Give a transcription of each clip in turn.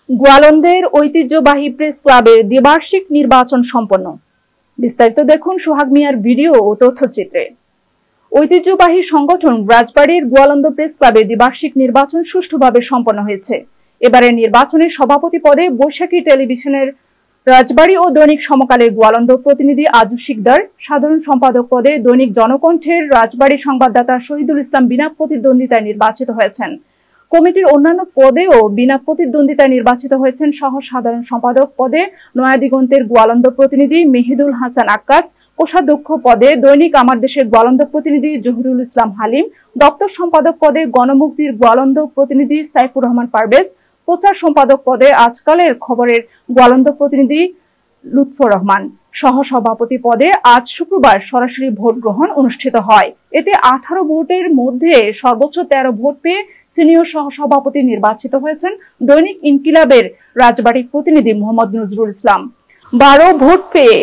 গোয়ালন্দের ঐতিহ্যবাহী প্রেস ক্লাবের দ্বিবার্ষিক নির্বাচন সম্পন্ন। বিস্তারিত দেখুন সোহাগ মিয়ার ভিডিও ও তথ্যচিত্রে। ঐতিহ্যবাহী সংগঠন রাজবাড়ীর গোয়ালন্দ প্রেস ক্লাবের দ্বিবার্ষিক নির্বাচন সুষ্ঠুভাবে সম্পন্ন হয়েছে। এবারের নির্বাচনে সভাপতি পদে বৈশাখী টেলিভিশনের রাজবাড়ী ও দৈনিক সমকালের গোয়ালন্দ প্রতিনিধি আজু শিকদার, সাধারণ সম্পাদক পদে দৈনিক জনকণ্ঠের রাজবাড়ী সংবাদদাতা শহীদুল ইসলাম বিনা প্রতিদ্বন্দ্বিতায় নির্বাচিত হয়েছেন। কমিটির অন্যান্য পদেও বিনা প্রতিদ্বন্দ্বিতায় নির্বাচিত হয়েছেন সহ সাধারণ সম্পাদক পদে নয়াদিগন্তের গোয়ালন্দ প্রতিনিধি মেহিদুল হাসান আক্কাস, কোষাধ্যক্ষ পদে দৈনিক আমার দেশের গোয়ালন্দ প্রতিনিধি জহিরুল ইসলাম হালিম, দপ্তর সম্পাদক পদে গণমুক্তির গোয়ালন্দ প্রতিনিধি সাইফুর রহমান পারভেজ, প্রচার সম্পাদক পদে আজকালের খবরের গোয়ালন্দ প্রতিনিধি লুৎফর রহমান, সহ সভাপতি পদে আজ শুক্রবার সরাসরি ভোট গ্রহণ অনুষ্ঠিত হয়। এতে 18 ভোটের মধ্যে সর্বোচ্চ 13 ভোট পেয়ে সিনিয়র সহ সভাপতি নির্বাচিত হয়েছেন দৈনিক ইনকিলাবের রাজবাড়ী প্রতিনিধি মোহাম্মদ নজরুল ইসলাম। 12 ভোট পেয়ে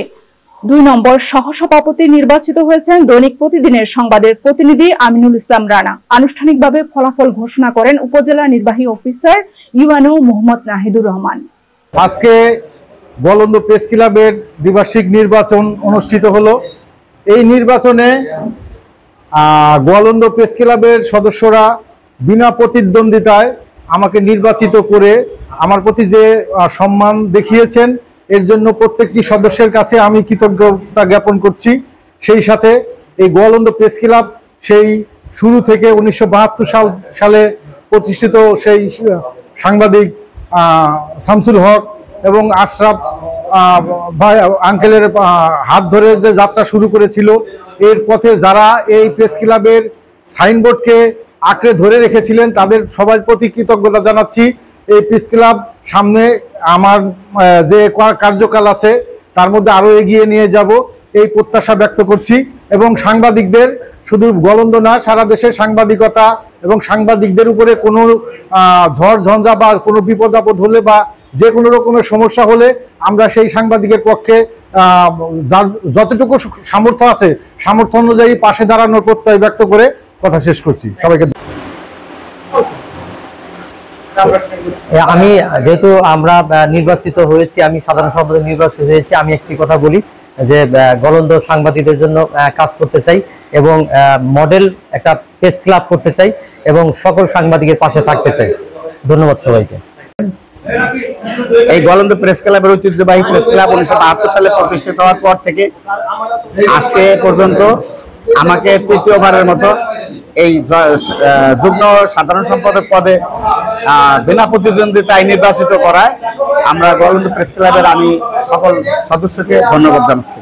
2 নম্বর সহ সভাপতি নির্বাচিত হয়েছেন দৈনিক প্রতিদিনের সংবাদের প্রতিনিধি আমিনুল ইসলাম রানা। আনুষ্ঠানিকভাবে ফলাফল ঘোষণা করেন উপজেলা নির্বাহী অফিসার ইউএনও মোহাম্মদ নাহিদুর রহমান। আজকে গোয়ালন্দ প্রেস ক্লাবের দ্বিবার্ষিক নির্বাচন অনুষ্ঠিত হলো। এই নির্বাচনে গোয়ালন্দ প্রেস ক্লাবের সদস্যরা বিনা প্রতিদ্বন্দ্বিতায় আমাকে নির্বাচিত করে আমার প্রতি যে সম্মান দেখিয়েছেন এর জন্য প্রত্যেকটি সদস্যের কাছে আমি কৃতজ্ঞতা জ্ঞাপন করছি। সেই সাথে এই গোয়ালন্দ প্রেস ক্লাব সেই শুরু থেকে 1972 সালে প্রতিষ্ঠিত সেই সাংবাদিক শামসুল হক এবং আশরাফ ভাই আঙ্কেলের হাত ধরে যে যাত্রা শুরু করেছিল, এর পথে যারা এই প্রেস ক্লাবের সাইনবোর্ডকে আঁকড়ে ধরে রেখেছিলেন তাদের সবার প্রতি কৃতজ্ঞতা জানাচ্ছি। এই প্রেস ক্লাব সামনে আমার যে কার্যকাল আছে তার মধ্যে আরো এগিয়ে নিয়ে যাব এই প্রত্যাশা ব্যক্ত করছি। এবং সাংবাদিকদের শুধু গোয়ালন্দ না, সারা দেশের সাংবাদিকতা এবং সাংবাদিকদের উপরে কোনো ঝড় ঝঞ্ঝা বা কোনো বিপদ আপদ হলে বা যে কোনো রকমের সমস্যা হলে আমরা সেই সাংবাদিকের পক্ষে যতটুকু সামর্থ্য আছে সামর্থ্য অনুযায়ী পাশে দাঁড়ানোর প্রত্যয় ব্যক্ত করে কথা শেষ করছি। সবাইকে আমি যেহেতু আমরা নির্বাচিত হয়েছি, আমি সাধারণ সম্পাদক নির্বাচিত হয়েছি, আমি একটি কথা বলি যে গোয়ালন্দ সাংবাদিকদের জন্য কাজ করতে চাই এবং মডেল একটা প্রেস ক্লাব করতে চাই এবং সকল সাংবাদিকের পাশে থাকতে চাই। ধন্যবাদ সবাইকে। এই গোয়ালন্দ প্রেস ক্লাবের ঐতিহ্যবাহী প্রেস ক্লাব 1972 সালে প্রতিষ্ঠিত হওয়ার পর থেকে আজকে পর্যন্ত আমাকে তৃতীয়বারের মতো এই যুগ্ম সাধারণ সম্পাদক পদে বিনা প্রতিদ্বন্দ্বিতায় নির্বাচিত করায় আমরা গোয়ালন্দ প্রেস ক্লাবের আমি সকল সদস্যকে ধন্যবাদ জানাচ্ছি।